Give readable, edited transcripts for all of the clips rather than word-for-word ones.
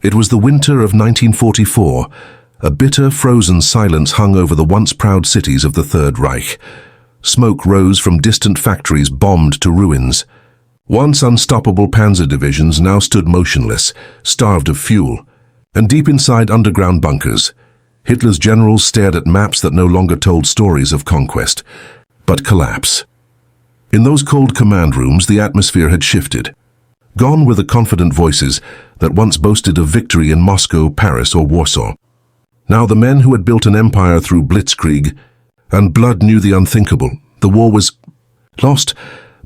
It was the winter of 1944. A bitter, frozen silence hung over the once proud cities of the Third Reich. Smoke rose from distant factories bombed to ruins. Once unstoppable panzer divisions now stood motionless, starved of fuel. And deep inside underground bunkers, Hitler's generals stared at maps that no longer told stories of conquest, but collapse. In those cold command rooms, the atmosphere had shifted. Gone were the confident voices that once boasted of victory in Moscow, Paris, or Warsaw. Now the men who had built an empire through blitzkrieg and blood knew the unthinkable. The war was lost,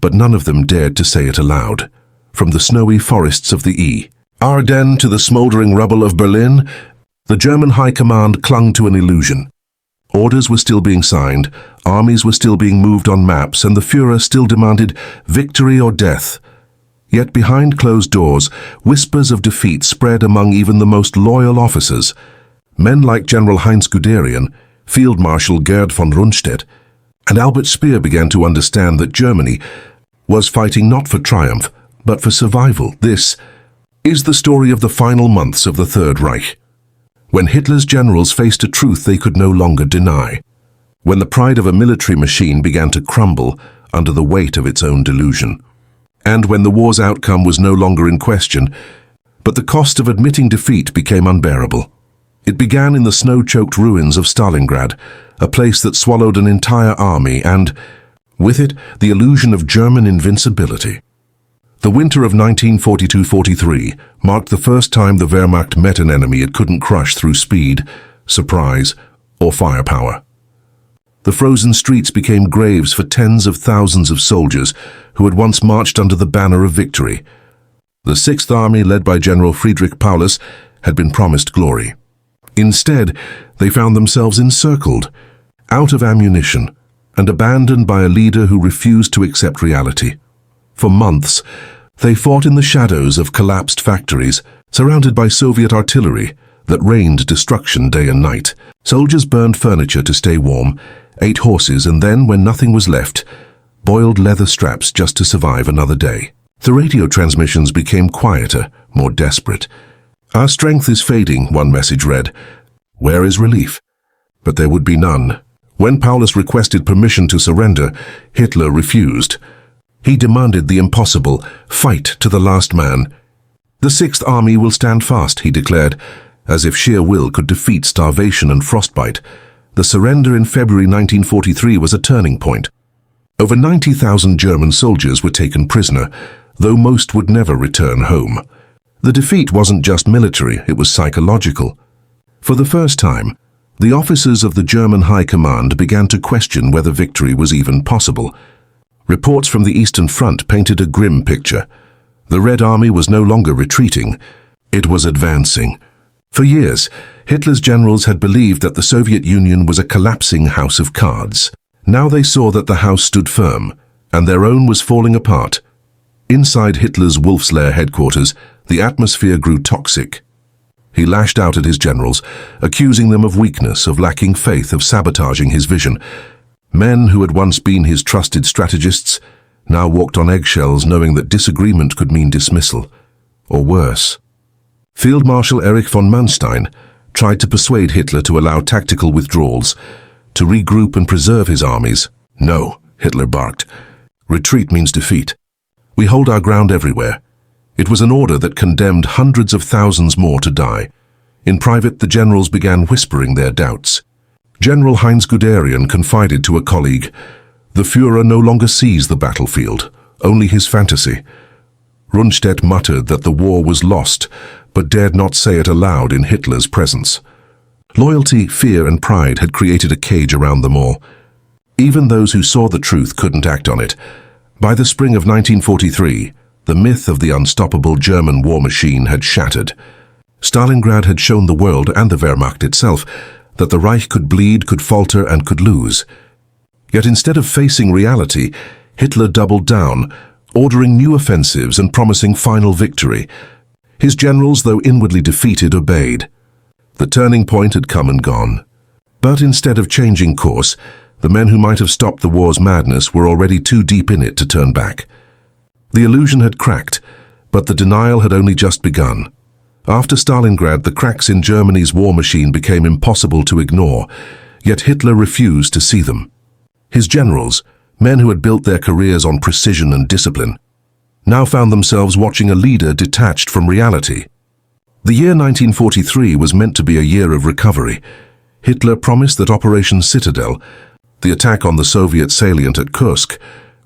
but none of them dared to say it aloud. From the snowy forests of the Ardennes to the smoldering rubble of Berlin, the German high command clung to an illusion. Orders were still being signed, armies were still being moved on maps, and the Führer still demanded victory or death. Yet behind closed doors, whispers of defeat spread among even the most loyal officers. Men like General Heinz Guderian, Field Marshal Gerd von Rundstedt, and Albert Speer began to understand that Germany was fighting not for triumph, but for survival. This is the story of the final months of the Third Reich, when Hitler's generals faced a truth they could no longer deny, when the pride of a military machine began to crumble under the weight of its own delusion, and when the war's outcome was no longer in question, but the cost of admitting defeat became unbearable. It began in the snow-choked ruins of Stalingrad, a place that swallowed an entire army and, with it, the illusion of German invincibility. The winter of 1942-43 marked the first time the Wehrmacht met an enemy it couldn't crush through speed, surprise, or firepower. The frozen streets became graves for tens of thousands of soldiers who had once marched under the banner of victory. The Sixth Army, led by General Friedrich Paulus, had been promised glory. Instead, they found themselves encircled, out of ammunition, and abandoned by a leader who refused to accept reality. For months, they fought in the shadows of collapsed factories, surrounded by Soviet artillery that rained destruction day and night. Soldiers burned furniture to stay warm, ate horses, and then, when nothing was left, boiled leather straps just to survive another day. The radio transmissions became quieter, more desperate. "Our strength is fading," one message read. "Where is relief?" But there would be none. When Paulus requested permission to surrender, Hitler refused. He demanded the impossible, fight to the last man. "The Sixth Army will stand fast," he declared, as if sheer will could defeat starvation and frostbite. The surrender in February 1943 was a turning point. Over 90,000 German soldiers were taken prisoner, though most would never return home. The defeat wasn't just military, it was psychological. For the first time, the officers of the German High Command began to question whether victory was even possible. Reports from the Eastern Front painted a grim picture. The Red Army was no longer retreating, it was advancing. For years, Hitler's generals had believed that the Soviet Union was a collapsing house of cards. Now they saw that the house stood firm, and their own was falling apart. Inside Hitler's Wolf's Lair headquarters, the atmosphere grew toxic. He lashed out at his generals, accusing them of weakness, of lacking faith, of sabotaging his vision. Men who had once been his trusted strategists now walked on eggshells, knowing that disagreement could mean dismissal, or worse. Field Marshal Erich von Manstein tried to persuade Hitler to allow tactical withdrawals, to regroup and preserve his armies. "No," Hitler barked. "Retreat means defeat. We hold our ground everywhere." It was an order that condemned hundreds of thousands more to die. In private, the generals began whispering their doubts. General Heinz Guderian confided to a colleague, "The Führer no longer sees the battlefield, only his fantasy." Rundstedt muttered that the war was lost, but dared not say it aloud in Hitler's presence. Loyalty, fear, and pride had created a cage around them all. Even those who saw the truth couldn't act on it. By the spring of 1943, the myth of the unstoppable German war machine had shattered. Stalingrad had shown the world, and the Wehrmacht itself, that the Reich could bleed, could falter, and could lose. Yet instead of facing reality, Hitler doubled down, ordering new offensives and promising final victory. His generals, though inwardly defeated, obeyed. The turning point had come and gone. But instead of changing course, the men who might have stopped the war's madness were already too deep in it to turn back. The illusion had cracked, but the denial had only just begun. After Stalingrad, the cracks in Germany's war machine became impossible to ignore, yet Hitler refused to see them. His generals, men who had built their careers on precision and discipline, now found themselves watching a leader detached from reality. The year 1943 was meant to be a year of recovery. Hitler promised that Operation Citadel, the attack on the Soviet salient at Kursk,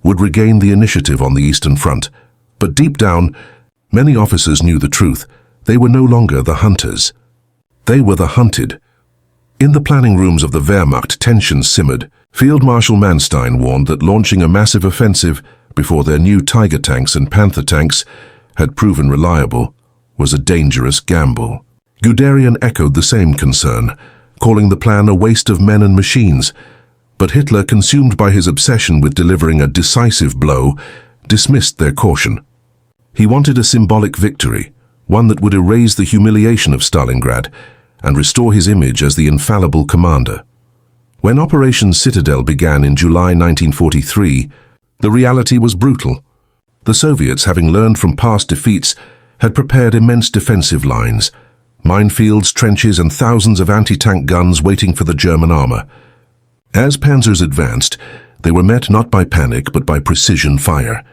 would regain the initiative on the Eastern Front. But deep down, many officers knew the truth. They were no longer the hunters. They were the hunted. In the planning rooms of the Wehrmacht, tensions simmered. Field Marshal Manstein warned that launching a massive offensive before their new Tiger tanks and Panther tanks had proven reliable was a dangerous gamble. Guderian echoed the same concern, calling the plan a waste of men and machines. But Hitler, consumed by his obsession with delivering a decisive blow, dismissed their caution. He wanted a symbolic victory, one that would erase the humiliation of Stalingrad and restore his image as the infallible commander. When Operation Citadel began in July 1943, the reality was brutal. The Soviets, having learned from past defeats, had prepared immense defensive lines, minefields, trenches, and thousands of anti-tank guns waiting for the German armor. As panzers advanced, they were met not by panic but by precision fire.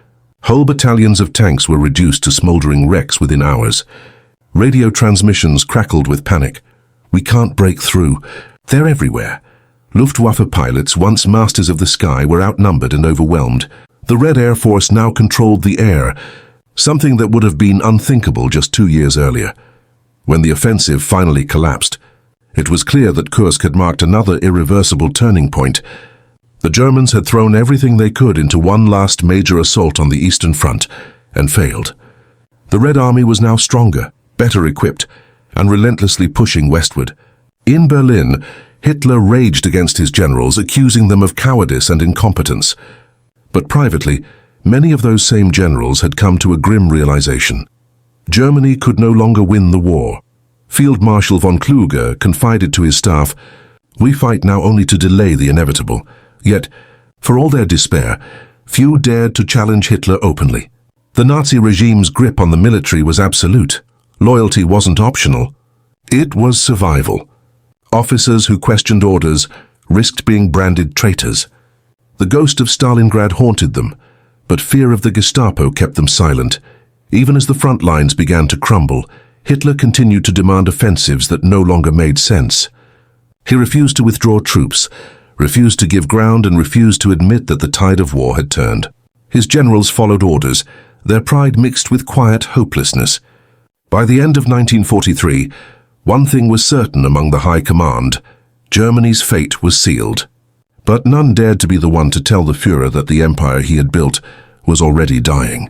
Whole battalions of tanks were reduced to smoldering wrecks within hours. Radio transmissions crackled with panic. "We can't break through. They're everywhere." Luftwaffe pilots, once masters of the sky, were outnumbered and overwhelmed. The Red Air Force now controlled the air, something that would have been unthinkable just 2 years earlier. When the offensive finally collapsed, it was clear that Kursk had marked another irreversible turning point. The Germans had thrown everything they could into one last major assault on the Eastern Front and failed. The Red Army was now stronger, better equipped, and relentlessly pushing westward. In Berlin, Hitler raged against his generals, accusing them of cowardice and incompetence. But privately, many of those same generals had come to a grim realization. Germany could no longer win the war. Field Marshal von Kluge confided to his staff, "We fight now only to delay the inevitable." Yet, for all their despair, few dared to challenge Hitler openly. The Nazi regime's grip on the military was absolute. Loyalty wasn't optional. It was survival. Officers who questioned orders risked being branded traitors. The ghost of Stalingrad haunted them, but fear of the Gestapo kept them silent. Even as the front lines began to crumble, Hitler continued to demand offensives that no longer made sense. He refused to withdraw troops, refused to give ground, and refused to admit that the tide of war had turned. His generals followed orders, their pride mixed with quiet hopelessness. By the end of 1943, one thing was certain among the high command: Germany's fate was sealed. But none dared to be the one to tell the Führer that the empire he had built was already dying.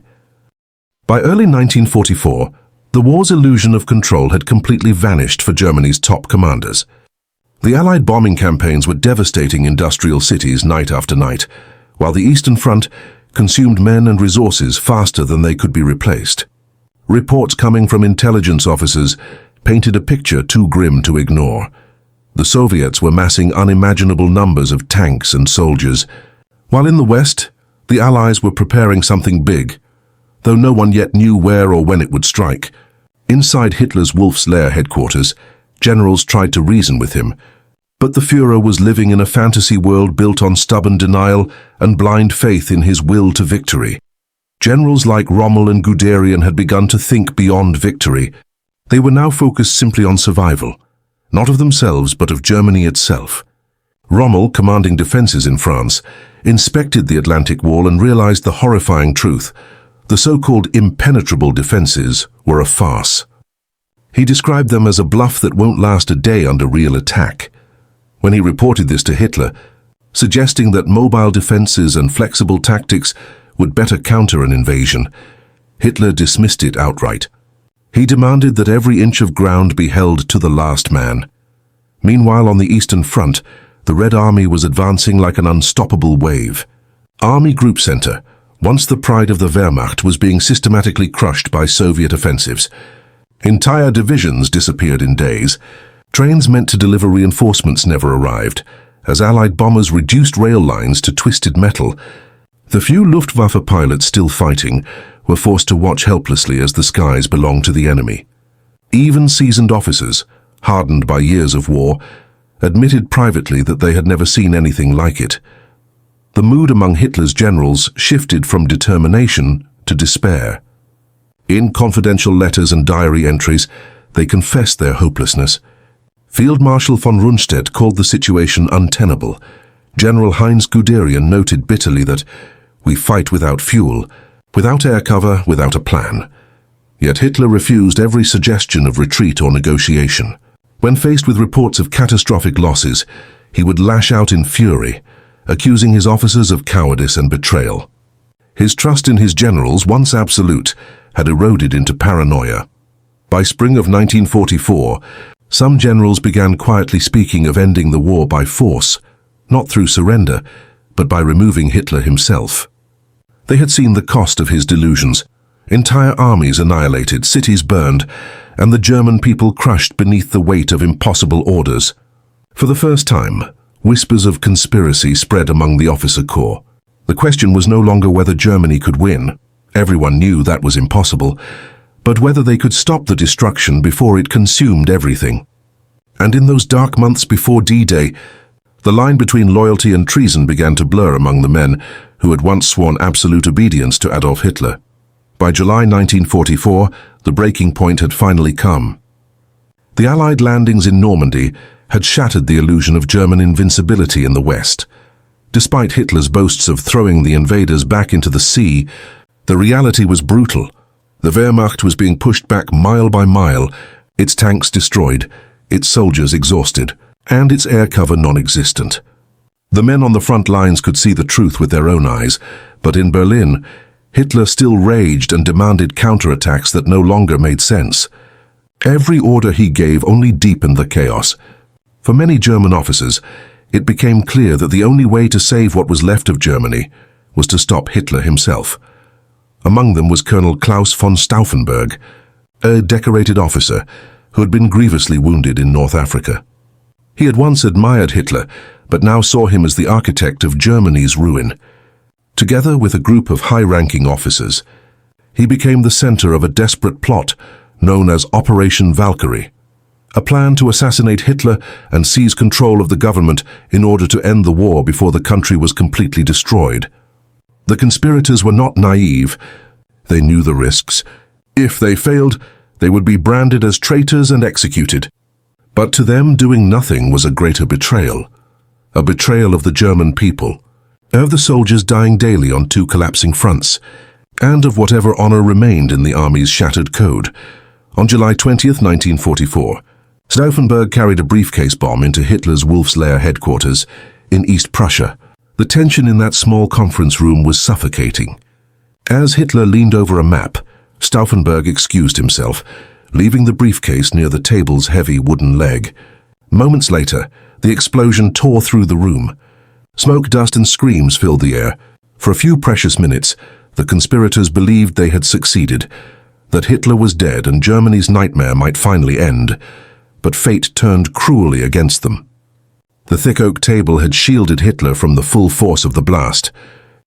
By early 1944, the war's illusion of control had completely vanished for Germany's top commanders. The Allied bombing campaigns were devastating industrial cities night after night, while the Eastern Front consumed men and resources faster than they could be replaced. Reports coming from intelligence officers painted a picture too grim to ignore. The Soviets were massing unimaginable numbers of tanks and soldiers, while in the West, the Allies were preparing something big, though no one yet knew where or when it would strike. Inside Hitler's Wolf's Lair headquarters, generals tried to reason with him, but the Führer was living in a fantasy world built on stubborn denial and blind faith in his will to victory. Generals like Rommel and Guderian had begun to think beyond victory. They were now focused simply on survival, not of themselves but of Germany itself. Rommel, commanding defenses in France, inspected the Atlantic Wall and realized the horrifying truth: the so-called impenetrable defenses were a farce. He described them as a bluff that won't last a day under real attack. When he reported this to Hitler, suggesting that mobile defenses and flexible tactics would better counter an invasion, Hitler dismissed it outright. He demanded that every inch of ground be held to the last man. Meanwhile, on the Eastern Front, the Red Army was advancing like an unstoppable wave. Army Group Center, once the pride of the Wehrmacht, was being systematically crushed by Soviet offensives. Entire divisions disappeared in days. Trains meant to deliver reinforcements never arrived, as Allied bombers reduced rail lines to twisted metal. The few Luftwaffe pilots still fighting were forced to watch helplessly as the skies belonged to the enemy. Even seasoned officers, hardened by years of war, admitted privately that they had never seen anything like it. The mood among Hitler's generals shifted from determination to despair. In confidential letters and diary entries, they confessed their hopelessness. Field Marshal von Rundstedt called the situation untenable. General Heinz Guderian noted bitterly that we fight without fuel, without air cover, without a plan. Yet Hitler refused every suggestion of retreat or negotiation. When faced with reports of catastrophic losses, he would lash out in fury, accusing his officers of cowardice and betrayal. His trust in his generals, once absolute, had eroded into paranoia. By spring of 1944, some generals began quietly speaking of ending the war by force, not through surrender, but by removing Hitler himself. They had seen the cost of his delusions. Entire armies annihilated, cities burned, and the German people crushed beneath the weight of impossible orders. For the first time, whispers of conspiracy spread among the officer corps. The question was no longer whether Germany could win. Everyone knew that was impossible, but whether they could stop the destruction before it consumed everything. And in those dark months before D-Day, the line between loyalty and treason began to blur among the men who had once sworn absolute obedience to Adolf Hitler. By July 1944, the breaking point had finally come. The Allied landings in Normandy had shattered the illusion of German invincibility in the West. Despite Hitler's boasts of throwing the invaders back into the sea, the reality was brutal. The Wehrmacht was being pushed back mile by mile, its tanks destroyed, its soldiers exhausted, and its air cover non-existent. The men on the front lines could see the truth with their own eyes, but in Berlin, Hitler still raged and demanded counterattacks that no longer made sense. Every order he gave only deepened the chaos. For many German officers, it became clear that the only way to save what was left of Germany was to stop Hitler himself. Among them was Colonel Klaus von Stauffenberg, a decorated officer who had been grievously wounded in North Africa. He had once admired Hitler, but now saw him as the architect of Germany's ruin. Together with a group of high-ranking officers, he became the center of a desperate plot known as Operation Valkyrie, a plan to assassinate Hitler and seize control of the government in order to end the war before the country was completely destroyed. The conspirators were not naive. They knew the risks. If they failed, they would be branded as traitors and executed. But to them, doing nothing was a greater betrayal. A betrayal of the German people, of the soldiers dying daily on two collapsing fronts, and of whatever honor remained in the army's shattered code. On July 20th, 1944, Stauffenberg carried a briefcase bomb into Hitler's Wolf's Lair headquarters in East Prussia. The tension in that small conference room was suffocating. As Hitler leaned over a map, Stauffenberg excused himself, leaving the briefcase near the table's heavy wooden leg. Moments later, the explosion tore through the room. Smoke, dust, and screams filled the air. For a few precious minutes, the conspirators believed they had succeeded, that Hitler was dead and Germany's nightmare might finally end. But fate turned cruelly against them. The thick oak table had shielded Hitler from the full force of the blast.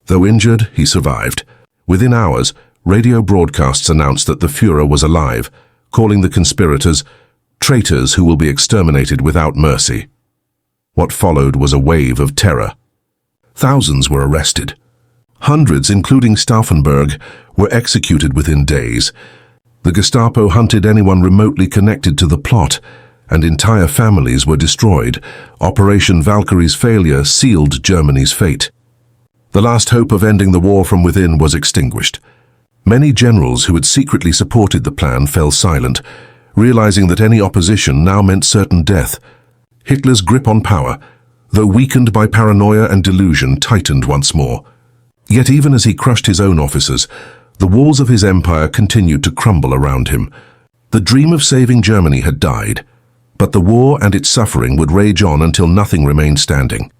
Though injured, he survived. Within hours, radio broadcasts announced that the Führer was alive, calling the conspirators traitors who will be exterminated without mercy. What followed was a wave of terror. Thousands were arrested. Hundreds, including Stauffenberg, were executed within days. The Gestapo hunted anyone remotely connected to the plot, and entire families were destroyed. Operation Valkyrie's failure sealed Germany's fate. The last hope of ending the war from within was extinguished. Many generals who had secretly supported the plan fell silent, realizing that any opposition now meant certain death. Hitler's grip on power, though weakened by paranoia and delusion, tightened once more. Yet even as he crushed his own officers, the walls of his empire continued to crumble around him. The dream of saving Germany had died, but the war and its suffering would rage on until nothing remained standing.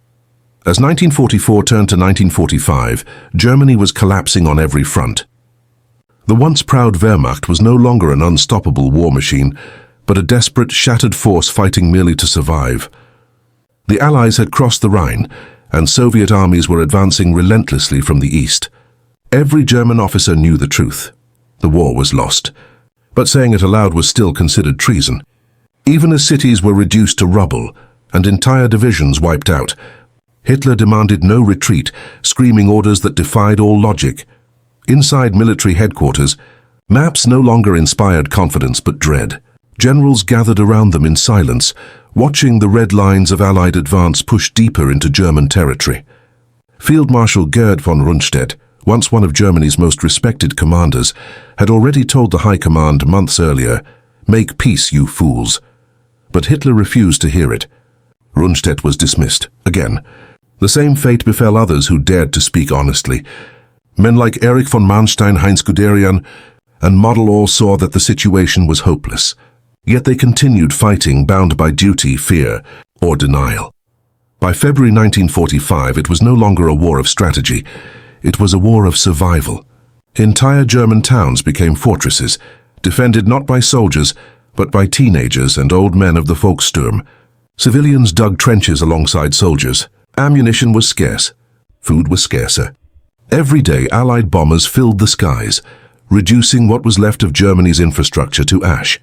As 1944 turned to 1945, Germany was collapsing on every front. The once proud Wehrmacht was no longer an unstoppable war machine, but a desperate, shattered force fighting merely to survive. The Allies had crossed the Rhine, and Soviet armies were advancing relentlessly from the east. Every German officer knew the truth. The war was lost. but saying it aloud was still considered treason. Even as cities were reduced to rubble and entire divisions wiped out, Hitler demanded no retreat, screaming orders that defied all logic. Inside military headquarters, maps no longer inspired confidence but dread. Generals gathered around them in silence, watching the red lines of Allied advance push deeper into German territory. Field Marshal Gerd von Rundstedt, once one of Germany's most respected commanders, had already told the High Command months earlier, "Make peace, you fools." But Hitler refused to hear it. Rundstedt was dismissed, again. The same fate befell others who dared to speak honestly. Men like Erich von Manstein, Heinz Guderian, and Model all saw that the situation was hopeless. Yet they continued fighting, bound by duty, fear, or denial. By February 1945, it was no longer a war of strategy. It was a war of survival. Entire German towns became fortresses, defended not by soldiers, but by teenagers and old men of the Volkssturm. Civilians dug trenches alongside soldiers. Ammunition was scarce. Food was scarcer. Every day, Allied bombers filled the skies, reducing what was left of Germany's infrastructure to ash.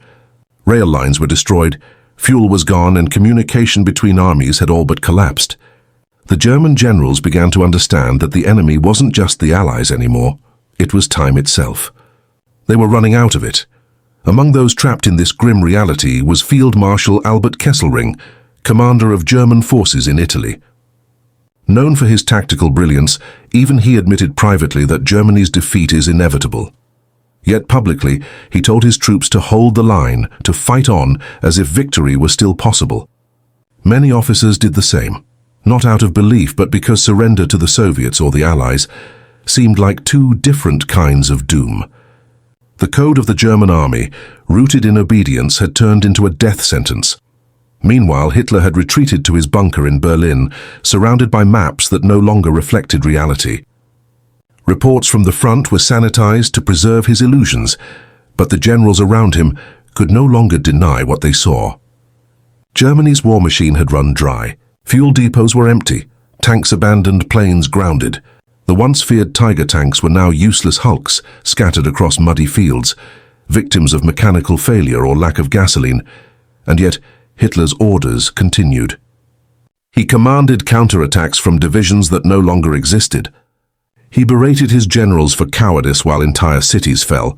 Rail lines were destroyed, fuel was gone, and communication between armies had all but collapsed. The German generals began to understand that the enemy wasn't just the Allies anymore. It was time itself. They were running out of it. Among those trapped in this grim reality was Field Marshal Albert Kesselring, commander of German forces in Italy. Known for his tactical brilliance, even he admitted privately that Germany's defeat is inevitable. Yet publicly, he told his troops to hold the line, to fight on, as if victory was still possible. Many officers did the same, not out of belief, but because surrender to the Soviets or the Allies seemed like two different kinds of doom. The code of the German army, rooted in obedience, had turned into a death sentence. Meanwhile, Hitler had retreated to his bunker in Berlin, surrounded by maps that no longer reflected reality. Reports from the front were sanitized to preserve his illusions, but the generals around him could no longer deny what they saw. Germany's war machine had run dry. Fuel depots were empty, tanks abandoned, planes grounded. The once feared Tiger tanks were now useless hulks scattered across muddy fields, victims of mechanical failure or lack of gasoline, and yet Hitler's orders continued. He commanded counterattacks from divisions that no longer existed. He berated his generals for cowardice while entire cities fell.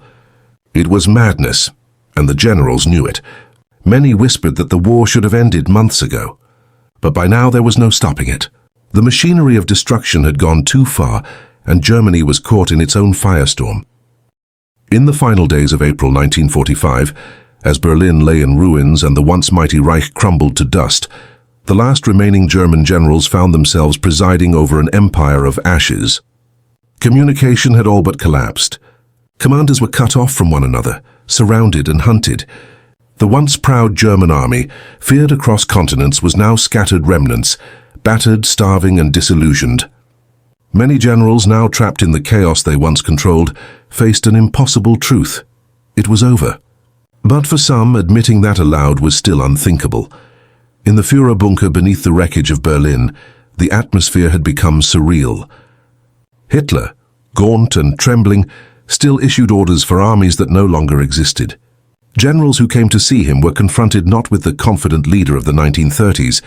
It was madness, and the generals knew it. Many whispered that the war should have ended months ago, but by now there was no stopping it. The machinery of destruction had gone too far, and Germany was caught in its own firestorm. In the final days of April 1945, as Berlin lay in ruins and the once mighty Reich crumbled to dust, the last remaining German generals found themselves presiding over an empire of ashes. Communication had all but collapsed. Commanders were cut off from one another, surrounded and hunted. The once proud German army, feared across continents, was now scattered remnants, battered, starving, and disillusioned. Many generals, now trapped in the chaos they once controlled, faced an impossible truth. It was over. But for some, admitting that aloud was still unthinkable. In the Führer bunker beneath the wreckage of Berlin, the atmosphere had become surreal. Hitler, gaunt and trembling, still issued orders for armies that no longer existed. Generals who came to see him were confronted not with the confident leader of the 1930s,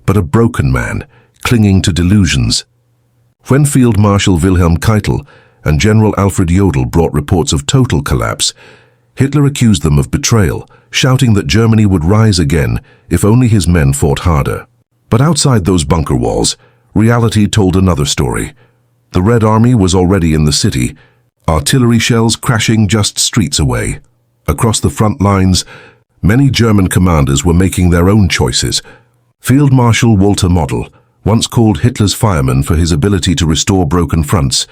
but a broken man, clinging to delusions. When Field Marshal Wilhelm Keitel and General Alfred Jodl brought reports of total collapse, Hitler accused them of betrayal, shouting that Germany would rise again if only his men fought harder. But outside those bunker walls, reality told another story. The Red Army was already in the city, artillery shells crashing just streets away. Across the front lines, many German commanders were making their own choices. Field Marshal Walter Model, once called Hitler's fireman for his ability to restore broken fronts,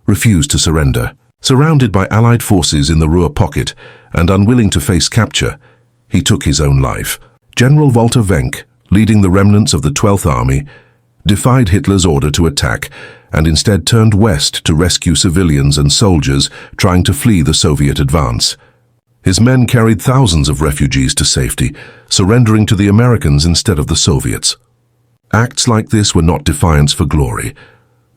refused to surrender. Surrounded by Allied forces in the Ruhr pocket and unwilling to face capture, he took his own life. General Walter Wenck, leading the remnants of the 12th Army, defied Hitler's order to attack and instead turned west to rescue civilians and soldiers trying to flee the Soviet advance. His men carried thousands of refugees to safety, surrendering to the Americans instead of the Soviets. Acts like this were not defiance for glory.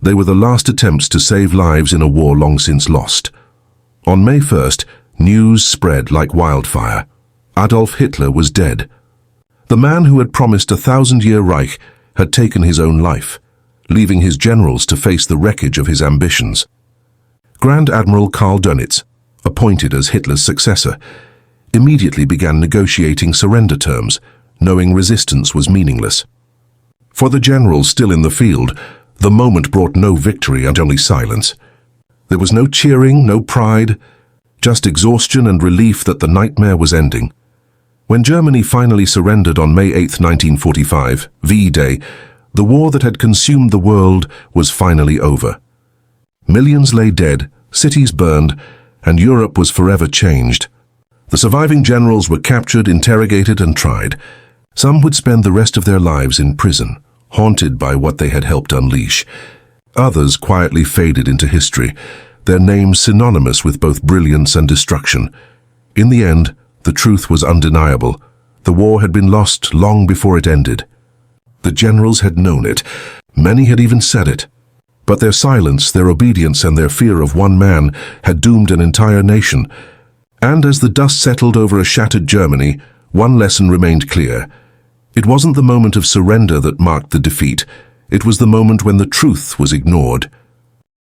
They were the last attempts to save lives in a war long since lost. On May 1st, News spread like wildfire. Adolf Hitler was dead. The man who had promised a 1,000-year Reich had taken his own life, leaving his generals to face the wreckage of his ambitions. Grand Admiral Karl Dönitz, appointed as Hitler's successor, immediately began negotiating surrender terms, knowing resistance was meaningless. For the generals still in the field, the moment brought no victory and only silence. There was no cheering, no pride, just exhaustion and relief that the nightmare was ending. When Germany finally surrendered on May 8, 1945, V-Day, the war that had consumed the world was finally over. Millions lay dead, cities burned, and Europe was forever changed. The surviving generals were captured, interrogated, and tried. Some would spend the rest of their lives in prison, haunted by what they had helped unleash. Others quietly faded into history, their names synonymous with both brilliance and destruction. In the end, the truth was undeniable. The war had been lost long before it ended. The generals had known it. Many had even said it. But their silence, their obedience, and their fear of one man had doomed an entire nation. And as the dust settled over a shattered Germany, one lesson remained clear. It wasn't the moment of surrender that marked the defeat. It was the moment when the truth was ignored.